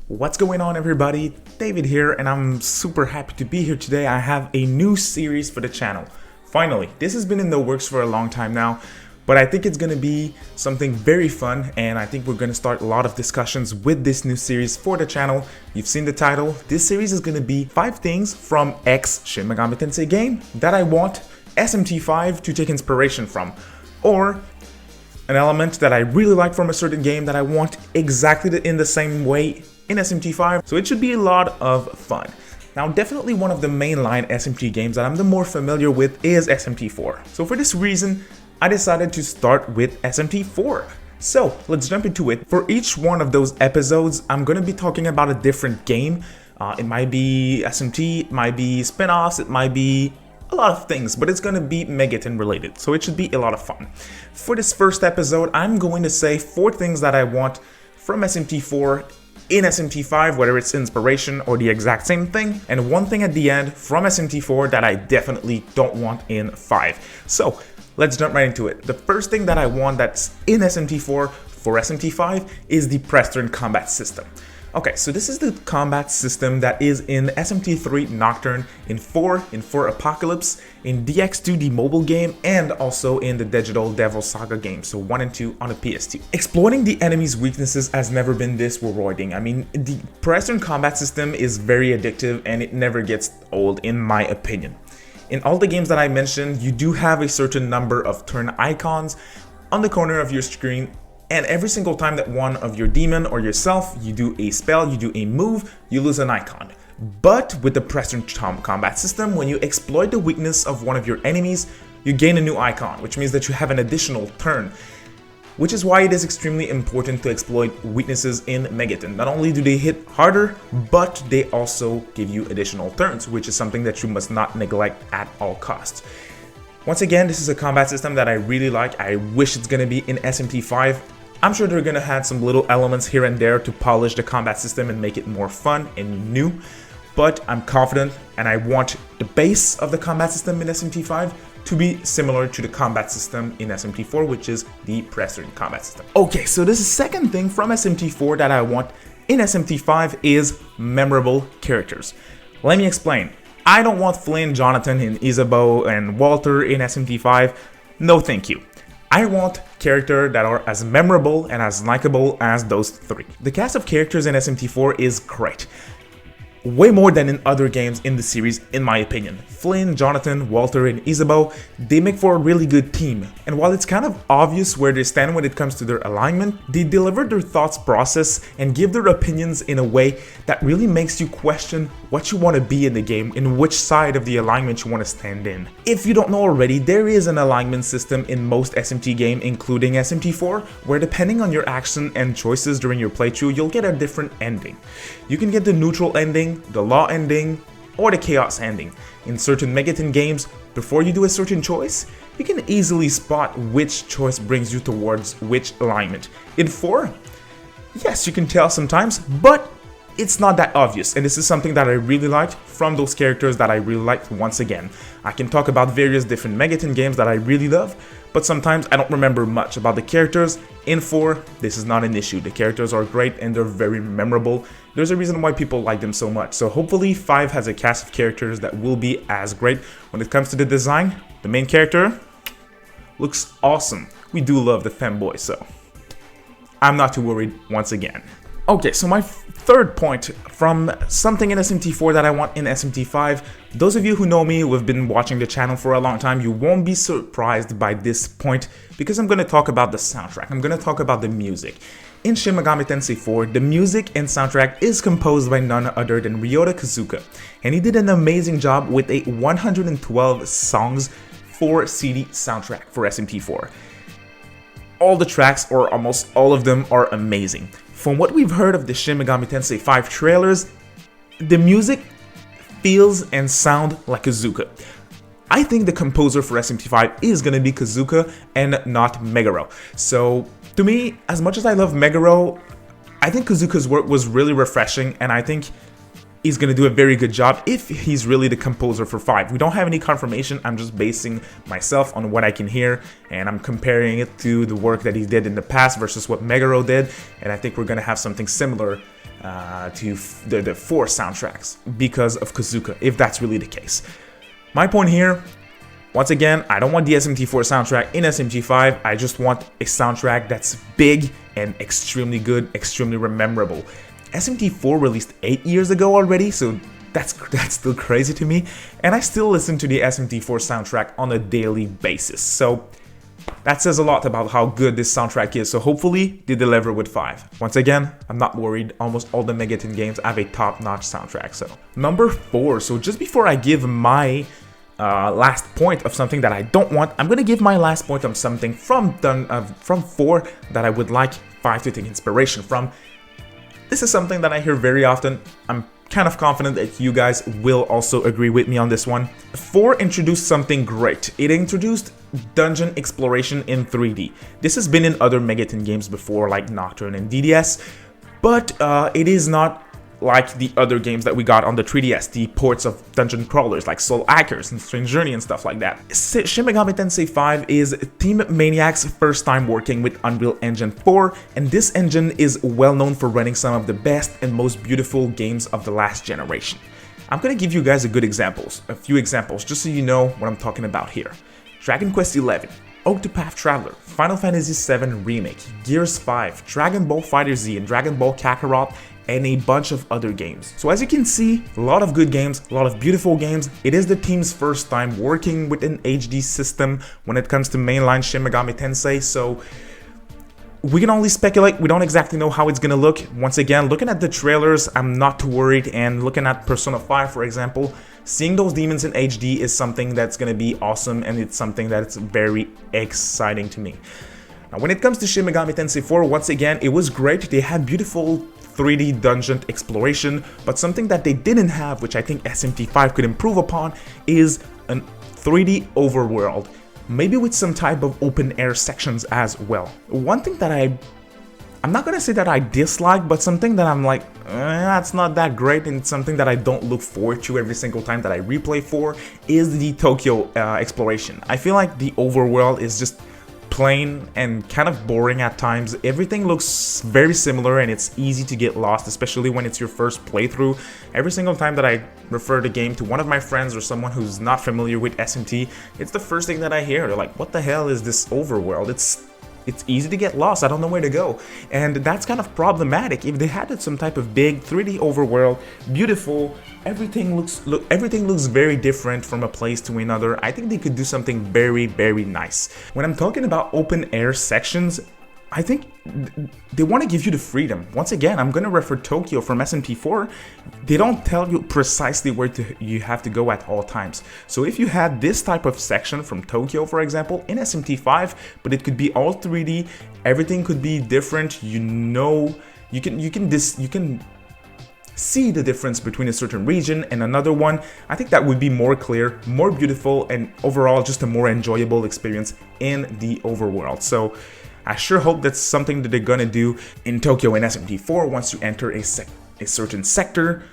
What's going on, everybody? David here, and I'm super happy to be here today. I have a new series for the channel. Finally, this has been in the works for a long time now, but I think it's gonna be something very fun, and I think we're gonna start a lot of discussions with this new series for the channel. You've seen the title. This series is gonna be 5 things from X Shin Megami Tensei game that I want SMT V to take inspiration from, or an element that I really like from a certain game that I want exactly in the same way in SMT V, so it should be a lot of fun. Now, definitely one of the mainline SMT games that I'm the more familiar with is SMT IV. So for this reason, I decided to start with SMT IV. So let's jump into it. For each one of those episodes, I'm going to be talking about a different game. It might be SMT, it might be spin-offs, it might be a lot of things, but it's going to be Megaten related, so it should be a lot of fun. For this first episode, I'm going to say 4 things that I want from SMT IV in SMT V, whether it's inspiration or the exact same thing, and 1 thing at the end from SMT IV that I definitely don't want in 5. So let's jump right into it. The first thing that I want that's in SMT IV for SMT V is the press turn combat system. Okay, so this is the combat system that is in SMT III Nocturne, in 4 Apocalypse, in DX2 the mobile game, and also in the Digital Devil Saga game, so 1 and 2 on the PS2. Exploiting the enemy's weaknesses has never been this rewarding. I mean, the press turn combat system is very addictive and it never gets old in my opinion. In all the games that I mentioned, you do have a certain number of turn icons on the corner of your screen, and every single time that one of your demon or yourself, you do a spell, you do a move, you lose an icon. But with the press turn combat system, when you exploit the weakness of one of your enemies, you gain a new icon, which means that you have an additional turn. Which is why it is extremely important to exploit weaknesses in Megaten. Not only do they hit harder, but they also give you additional turns, which is something that you must not neglect at all costs. Once again, this is a combat system that I really like. I wish it's gonna be in SMT V. I'm sure they're gonna add some little elements here and there to polish the combat system and make it more fun and new, but I'm confident and I want the base of the combat system in SMT V to be similar to the combat system in SMT IV, which is the press turn combat system. Okay, so this second thing from SMT IV that I want in SMT V is memorable characters. Let me explain. I don't want Flynn, Jonathan, and Isabeau and Walter in SMT V. No thank you. I want characters that are as memorable and as likable as those 3. The cast of characters in SMT IV is great. Way more than in other games in the series, in my opinion. Flynn, Jonathan, Walter, and Isabeau, they make for a really good team. And while it's kind of obvious where they stand when it comes to their alignment, they deliver their thoughts process and give their opinions in a way that really makes you question what you want to be in the game, in which side of the alignment you want to stand in. If you don't know already, there is an alignment system in most SMT games, including SMT IV, where depending on your action and choices during your playthrough, you'll get a different ending. You can get the neutral ending, the law ending, or the chaos ending. In certain Megaten games, before you do a certain choice, you can easily spot which choice brings you towards which alignment. In 4, yes, you can tell sometimes, but it's not that obvious, and this is something that I really liked from those characters that I really liked. Once again, I can talk about various different Megaten games that I really love, but sometimes I don't remember much about the characters. In 4, this is not an issue. The characters are great and they're very memorable. There's a reason why people like them so much. So hopefully 5 has a cast of characters that will be as great. When it comes to the design, the main character looks awesome. We do love the femboy, so I'm not too worried once again. Okay, so my third point from something in SMT IV that I want in SMT V, those of you who know me, who have been watching the channel for a long time, you won't be surprised by this point because I'm going to talk about the soundtrack. I'm going to talk about the music. In Shin Megami Tensei IV, the music and soundtrack is composed by none other than Ryota Kazuka, and he did an amazing job with a 112 songs 4-CD soundtrack for SMT IV. All the tracks, or almost all of them, are amazing. From what we've heard of the Shin Megami Tensei V trailers, the music feels and sounds like Kazuka. I think the composer for SMT V is going to be Kazuka and not Meguro. So to me, as much as I love Meguro, I think Kazuka's work was really refreshing, and I think he's going to do a very good job if he's really the composer for 5. We don't have any confirmation. I'm just basing myself on what I can hear, and I'm comparing it to the work that he did in the past versus what Meguro did, and I think we're going to have something similar the 4 soundtracks because of Kazuka, if that's really the case. My point here, once again, I don't want the SMT IV soundtrack in SMT V. I just want a soundtrack that's big and extremely good, extremely memorable. SMT IV released 8 years ago already, so that's still crazy to me. And I still listen to the SMT IV soundtrack on a daily basis. So that says a lot about how good this soundtrack is. So hopefully they deliver with 5. Once again, I'm not worried. Almost all the Megaton games have a top-notch soundtrack. So number 4. So just before I give my last point of something that I don't want, I'm gonna give my last point of something from 4 that I would like 5 to take inspiration from. This is something that I hear very often. I'm kind of confident that you guys will also agree with me on this one. 4 introduced something great. It introduced dungeon exploration in 3D. This has been in other Megaton games before, like Nocturne and DDS, but it is not like the other games that we got on the 3DS, the ports of dungeon crawlers like Soul Hackers and Strange Journey and stuff like that. Shin Megami Tensei V is Team Maniac's first time working with Unreal Engine 4, and this engine is well known for running some of the best and most beautiful games of the last generation. I'm gonna give you guys a few examples, just so you know what I'm talking about here. Dragon Quest XI, Octopath Traveler, Final Fantasy VII Remake, Gears 5, Dragon Ball FighterZ, and Dragon Ball Kakarot, and a bunch of other games. So as you can see, a lot of good games, a lot of beautiful games. It is the team's first time working with an HD system when it comes to mainline Shin Megami Tensei, so we can only speculate. We don't exactly know how it's gonna look. Once again, looking at the trailers, I'm not too worried, and looking at Persona 5, for example, seeing those demons in HD is something that's gonna be awesome, and it's something that's very exciting to me. Now, when it comes to Shin Megami Tensei IV, once again, it was great. They had beautiful 3D dungeon exploration, but something that they didn't have, which I think SMT V could improve upon, is a 3D overworld, maybe with some type of open air sections as well. One thing that I'm not gonna say that I dislike, but something that I'm like, that's not that great, and it's something that I don't look forward to every single time that I replay for, is the Tokyo exploration. I feel like the overworld is just plain and kind of boring at times. Everything looks very similar and it's easy to get lost, especially when it's your first playthrough. Every single time that I refer the game to one of my friends or someone who's not familiar with SMT, it's the first thing that I hear. They're like, what the hell is this overworld? It's easy to get lost. I don't know where to go. And that's kind of problematic. If they had some type of big 3D overworld, beautiful, everything looks very different from a place to another, I think they could do something very, very nice. When I'm talking about open air sections, I think they want to give you the freedom. Once again, I'm going to refer Tokyo from SMT IV. They don't tell you precisely where you have to go at all times. So if you had this type of section from Tokyo, for example, in SMT V, but it could be all 3D, everything could be different, you can see the difference between a certain region and another one. I think that would be more clear, more beautiful, and overall just a more enjoyable experience in the overworld. So I sure hope that's something that they're gonna do in Tokyo and SMT IV. Once you enter a certain sector,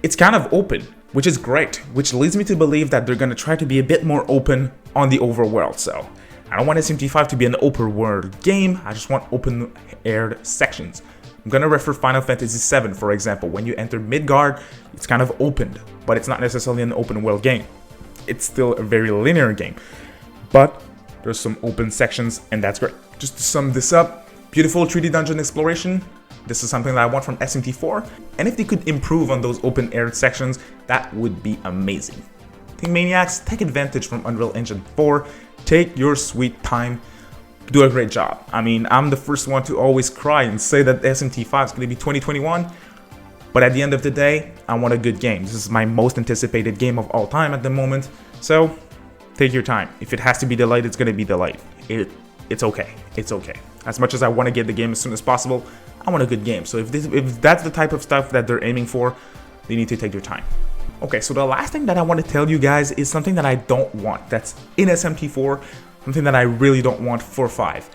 it's kind of open, which is great, which leads me to believe that they're gonna try to be a bit more open on the overworld. So I don't want SMT V to be an open world game, I just want open aired sections. I'm gonna refer Final Fantasy VII, for example. When you enter Midgard, it's kind of opened, but it's not necessarily an open world game. It's still a very linear game, but there's some open sections, and that's great. Just to sum this up, beautiful 3D dungeon exploration. This is something that I want from SMT IV, and if they could improve on those open air sections, that would be amazing. Team Maniacs, take advantage from Unreal Engine 4, take your sweet time, do a great job. I mean, I'm the first one to always cry and say that SMT V is going to be 2021, but at the end of the day, I want a good game. This is my most anticipated game of all time at the moment, so take your time. If it has to be delayed, it's going to be delayed. It's okay. It's okay. As much as I want to get the game as soon as possible, I want a good game. So if that's the type of stuff that they're aiming for, they need to take their time. Okay, so the last thing that I want to tell you guys is something that I don't want. That's in SMT IV, something that I really don't want for 5.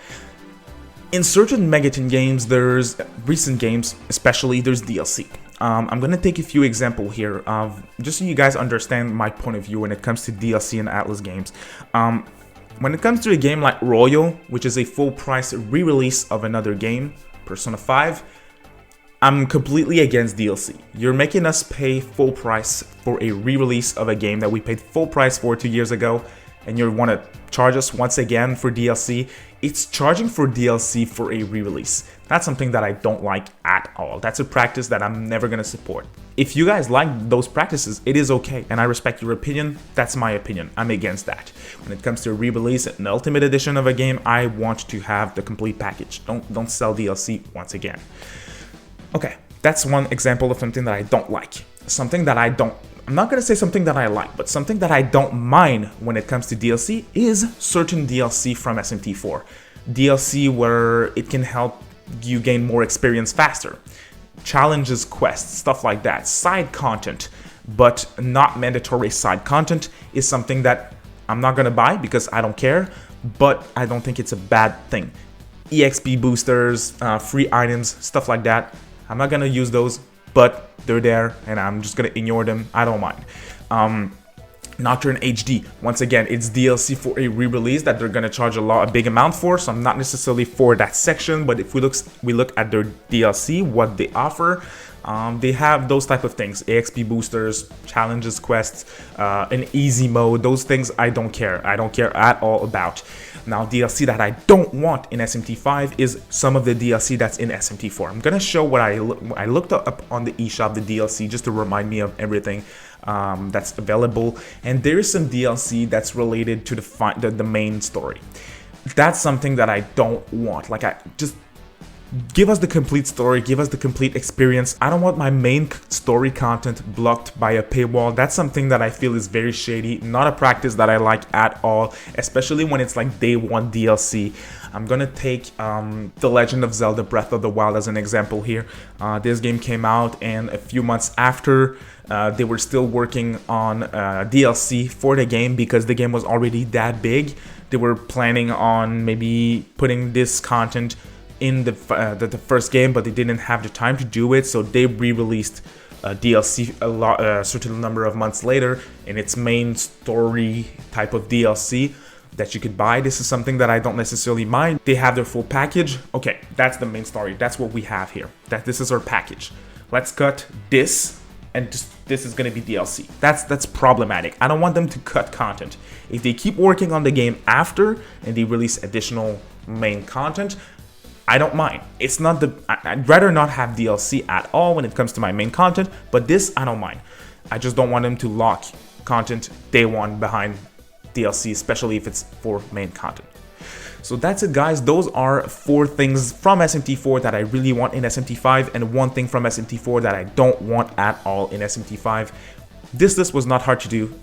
In certain Megaton games, there's recent games, especially there's DLC. I'm gonna take a few examples here of just so you guys understand my point of view when it comes to DLC and Atlas games. When it comes to a game like Royal, which is a full price re-release of another game, Persona 5, I'm completely against DLC. You're making us pay full price for a re-release of a game that we paid full price for 2 years ago, and you want to charge us once again for DLC. It's charging for DLC for a re-release. That's something that I don't like at all. That's a practice that I'm never going to support. If you guys like those practices, it is okay, and I respect your opinion. That's my opinion. I'm against that. When it comes to a re-release, an ultimate edition of a game, I want to have the complete package. Don't sell DLC once again. Okay, that's one example of something that I don't like. Something that I'm not going to say something that I like, but something that I don't mind when it comes to DLC is certain DLC from SMT IV. DLC where it can help you gain more experience faster. Challenges, quests, stuff like that. Side content, but not mandatory side content, is something that I'm not going to buy because I don't care, but I don't think it's a bad thing. EXP boosters, free items, stuff like that. I'm not going to use those, but they're there and I'm just going to ignore them. I don't mind. Nocturne HD, once again, it's DLC for a re-release that they're going to charge a big amount for, so I'm not necessarily for that section, but if we look at their DLC, what they offer, they have those type of things: EXP boosters, challenges, quests, an easy mode. Those things I don't care at all about. Now, DLC that I don't want in SMT V is some of the DLC that's in SMT IV. I'm gonna show what I looked up on the eShop, the DLC, just to remind me of everything that's available. And there is some DLC that's related to the main story. That's something that I don't want. Like, give us the complete story, give us the complete experience. I don't want my main story content blocked by a paywall. That's something that I feel is very shady, not a practice that I like at all, especially when it's like day one DLC. I'm gonna take The Legend of Zelda Breath of the Wild as an example here. This game came out, and a few months after, they were still working on DLC for the game because the game was already that big. They were planning on maybe putting this content in the first game, but they didn't have the time to do it, so they re-released DLC a certain number of months later in its main story type of DLC that you could buy. This is something that I don't necessarily mind. They have their full package. Okay, that's the main story. That's what we have here. This is our package. Let's cut this, and this is gonna be DLC. That's problematic. I don't want them to cut content. If they keep working on the game after and they release additional main content, I don't mind. It's not I'd rather not have DLC at all when it comes to my main content, but this I don't mind. I just don't want them to lock content day one behind DLC, especially if it's for main content. So that's it, guys. Those are 4 things from SMT IV that I really want in SMT V, and 1 thing from SMT IV that I don't want at all in SMT V. This list was not hard to do.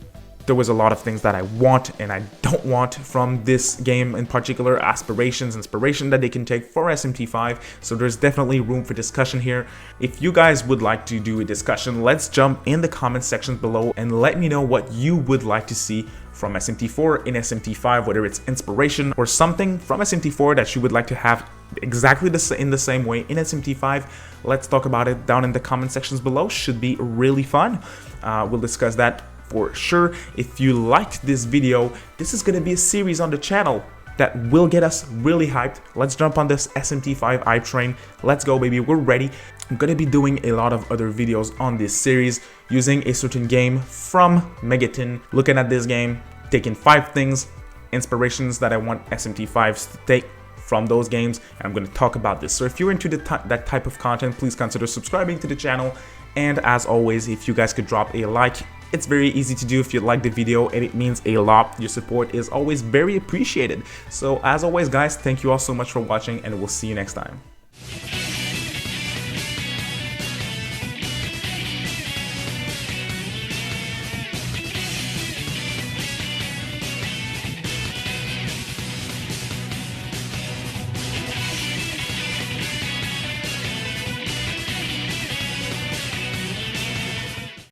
There was a lot of things that I want and I don't want from this game, in particular aspirations, inspiration that they can take for SMT V, so there's definitely room for discussion here. If you guys would like to do a discussion, let's jump in the comment sections below and let me know what you would like to see from SMT IV in SMT V, whether it's inspiration or something from SMT IV that you would like to have exactly in the same way in SMT V. Let's talk about it down in the comment sections below. Should be really fun. We'll discuss that for sure. If you liked this video, this is going to be a series on the channel that will get us really hyped. Let's jump on this SMT V hype train. Let's go, baby. We're ready. I'm going to be doing a lot of other videos on this series using a certain game from Megaton, looking at this game, taking 5 things, inspirations that I want SMT Vs to take from those games, and I'm going to talk about this. So if you're into that type of content, please consider subscribing to the channel. And as always, if you guys could drop a like, it's very easy to do if you like the video, and it means a lot. Your support is always very appreciated. So as always, guys, thank you all so much for watching, and we'll see you next time.